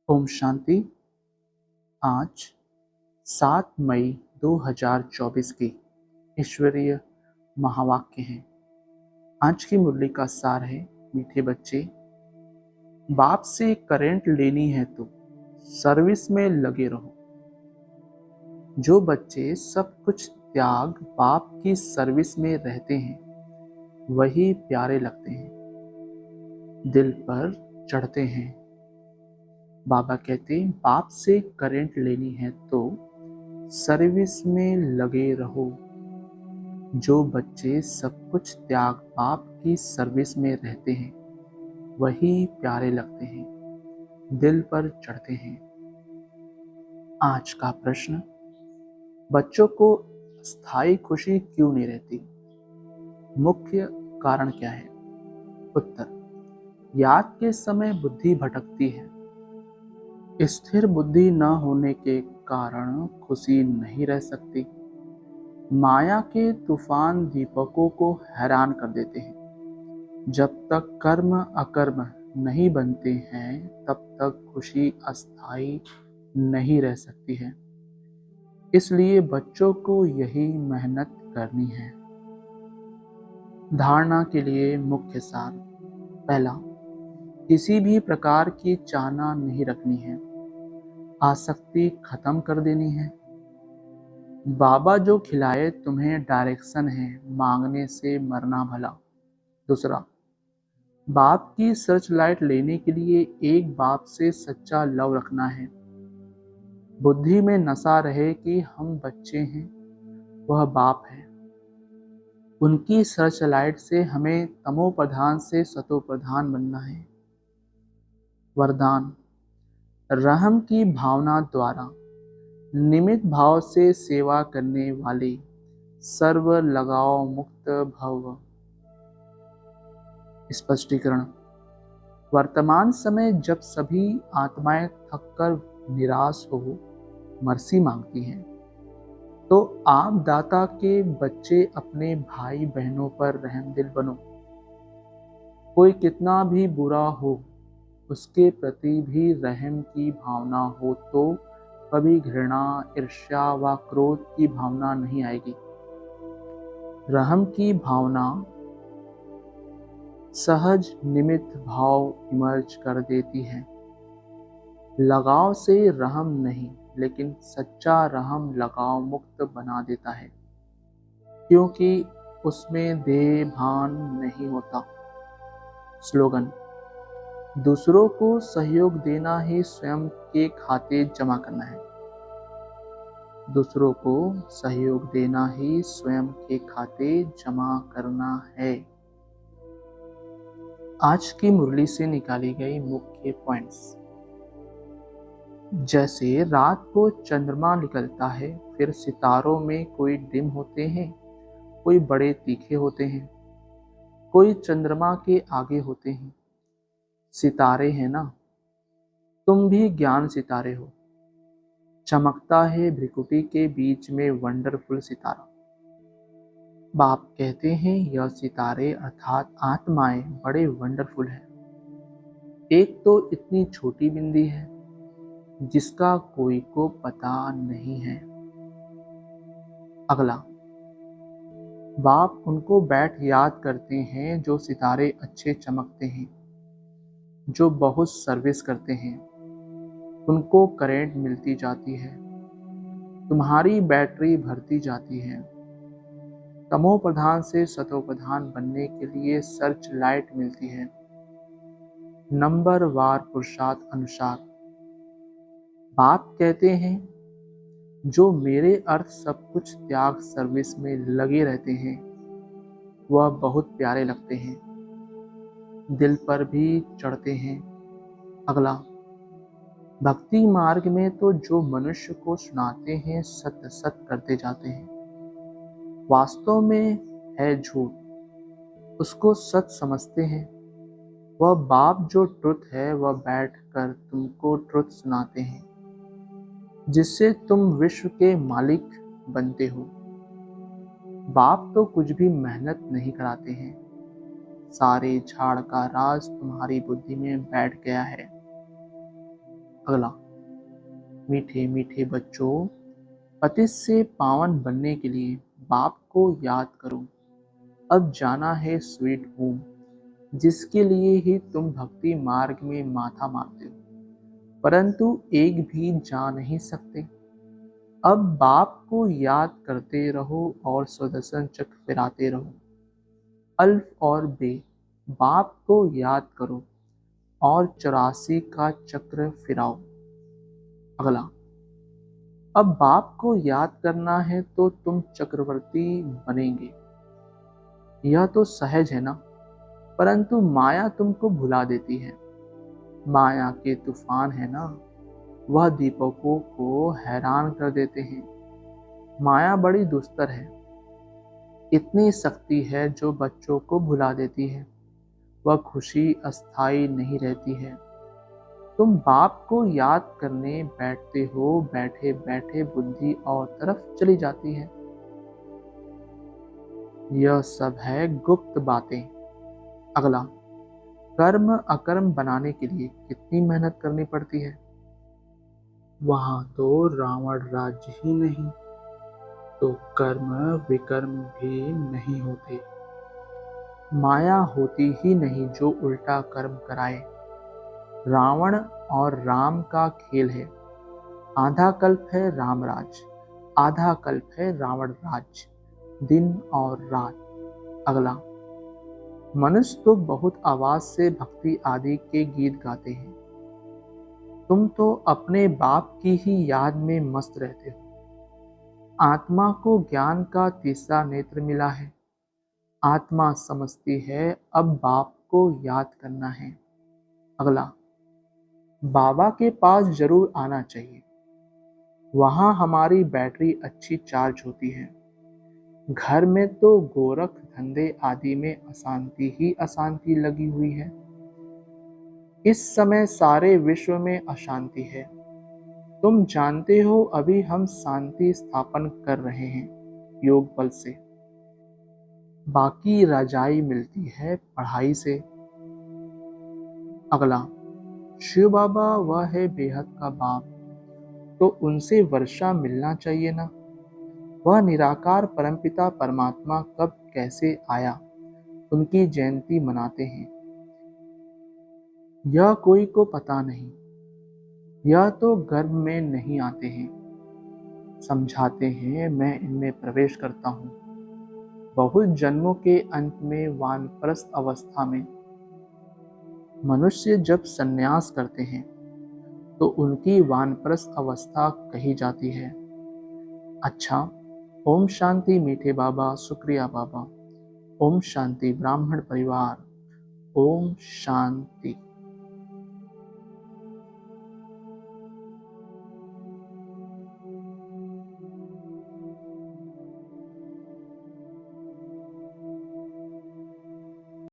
ओम शांति। आज 7 मई 2024 की ईश्वरीय महावाक्य हैं। आज की मुरली का सार है, मीठे बच्चे, बाप से करंट लेनी है तो सर्विस में लगे रहो। जो बच्चे सब कुछ त्याग बाप की सर्विस में रहते हैं वही प्यारे लगते हैं, दिल पर चढ़ते हैं। बाबा कहते हैं बाप से करंट लेनी है तो सर्विस में लगे रहो। जो बच्चे सब कुछ त्याग बाप की सर्विस में रहते हैं वही प्यारे लगते हैं, दिल पर चढ़ते हैं। आज का प्रश्न, बच्चों को स्थायी खुशी क्यों नहीं रहती? मुख्य कारण क्या है? उत्तर, याद के समय बुद्धि भटकती है। स्थिर बुद्धि न होने के कारण खुशी नहीं रह सकती। माया के तूफान दीपकों को हैरान कर देते हैं। जब तक कर्म अकर्म नहीं बनते हैं तब तक खुशी अस्थायी नहीं रह सकती है। इसलिए बच्चों को यही मेहनत करनी है। धारणा के लिए मुख्य सार। पहला, किसी भी प्रकार की चाहना नहीं रखनी है, आसक्ति खत्म कर देनी है। बाबा जो खिलाए तुम्हें डायरेक्शन है, मांगने से मरना भला। दूसरा, बाप की सर्च लाइट लेने के लिए एक बाप से सच्चा लव रखना है। बुद्धि में नशा रहे कि हम बच्चे हैं, वह बाप है। उनकी सर्च लाइट से हमें तमो प्रधान से सतो प्रधान बनना है। वरदान, रहम की भावना द्वारा निमित भाव से सेवा करने वाले सर्व लगाव मुक्त भव। स्पष्टीकरण, वर्तमान समय जब सभी आत्माएं थककर निराश हो मर्सी मांगती हैं, तो आप दाता के बच्चे अपने भाई बहनों पर रहमदिल बनो। कोई कितना भी बुरा हो, उसके प्रति भी रहम की भावना हो तो कभी घृणा, ईर्ष्या व क्रोध की भावना नहीं आएगी। रहम की भावना सहज निमित्त भाव इमर्ज कर देती है। लगाव से रहम नहीं, लेकिन सच्चा रहम लगाव मुक्त बना देता है, क्योंकि उसमें देह भान नहीं होता। स्लोगन, दूसरों को सहयोग देना ही स्वयं के खाते जमा करना है। दूसरों को सहयोग देना ही स्वयं के खाते जमा करना है। आज की मुरली से निकाली गई मुख्य पॉइंट्स। जैसे रात को चंद्रमा निकलता है, फिर सितारों में कोई डिम होते हैं, कोई बड़े तीखे होते हैं, कोई चंद्रमा के आगे होते हैं। सितारे हैं ना, तुम भी ज्ञान सितारे हो। चमकता है भ्रिकुटी के बीच में वंडरफुल सितारा। बाप कहते हैं यह सितारे अर्थात आत्माएं बड़े वंडरफुल हैं। एक तो इतनी छोटी बिंदी है जिसका कोई को पता नहीं है। अगला, बाप उनको बैठ याद करते हैं जो सितारे अच्छे चमकते हैं, जो बहुत सर्विस करते हैं, उनको करंट मिलती जाती है, तुम्हारी बैटरी भरती जाती है। तमो प्रधान से सतो प्रधान बनने के लिए सर्च लाइट मिलती है। नंबर वार पुरुषार्थ अनुसार बाप कहते हैं जो मेरे अर्थ सब कुछ त्याग सर्विस में लगे रहते हैं वह बहुत प्यारे लगते हैं, दिल पर भी चढ़ते हैं। अगला, भक्ति मार्ग में तो जो मनुष्य को सुनाते हैं सत्य सत्य करते जाते हैं, वास्तव में है झूठ, उसको सच समझते हैं। वह बाप जो ट्रुथ है वह बैठ कर तुमको ट्रुथ सुनाते हैं, जिससे तुम विश्व के मालिक बनते हो। बाप तो कुछ भी मेहनत नहीं कराते हैं, सारे झाड़ का राज तुम्हारी बुद्धि में बैठ गया है। अगला, मीठे मीठे बच्चों, पति से पावन बनने के लिए बाप को याद करो। अब जाना है स्वीट होम, जिसके लिए ही तुम भक्ति मार्ग में माथा मारते हो, परंतु एक भी जा नहीं सकते। अब बाप को याद करते रहो और सुदर्शन चक्र फिराते रहो। अल्फ और बे, बाप को याद करो और 84 का चक्र फिराओ। अगला, अब बाप को याद करना है तो तुम चक्रवर्ती बनेंगे। यह तो सहज है ना, परंतु माया तुमको भुला देती है। माया के तूफान है ना, वह दीपकों को हैरान कर देते हैं। माया बड़ी दुस्तर है, इतनी शक्ति है जो बच्चों को भुला देती है। वह खुशी अस्थाई नहीं रहती है। तुम बाप को याद करने बैठते हो, बैठे बैठे बुद्धि और तरफ चली जाती है। यह सब है गुप्त बातें। अगला, कर्म अकर्म बनाने के लिए कितनी मेहनत करनी पड़ती है। वहां तो रावण राज्य ही नहीं तो कर्म विकर्म भी नहीं होते। माया होती ही नहीं जो उल्टा कर्म कराए। रावण और राम का खेल है। आधा कल्प है रामराज, आधा कल्प है रावण राज, दिन और रात। अगला, मनुष्य तो बहुत आवाज से भक्ति आदि के गीत गाते हैं। तुम तो अपने बाप की ही याद में मस्त रहते हो। आत्मा को ज्ञान का तीसरा नेत्र मिला है। आत्मा समझती है अब बाप को याद करना है। अगला, बाबा के पास जरूर आना चाहिए। वहां हमारी बैटरी अच्छी चार्ज होती है। घर में तो गोरख धंधे आदि में अशांति ही अशांति लगी हुई है। इस समय सारे विश्व में अशांति है। तुम जानते हो अभी हम शांति स्थापन कर रहे हैं योग बल से। बाकी रजाई मिलती है पढ़ाई से। अगला, शिव बाबा वह है बेहद का बाप, तो उनसे वर्षा मिलना चाहिए ना। वह निराकार परमपिता परमात्मा कब कैसे आया, उनकी जयंती मनाते हैं। यह कोई को पता नहीं। यह तो गर्भ में नहीं आते हैं, समझाते हैं, मैं इनमें प्रवेश करता हूँ। बहुत जन्मों के अंत में वानप्रस्थ अवस्था में मनुष्य जब संन्यास करते हैं तो उनकी वानप्रस्थ अवस्था कही जाती है। अच्छा, ओम शांति मीठे बाबा, शुक्रिया बाबा। ओम शांति ब्राह्मण परिवार, ओम शांति।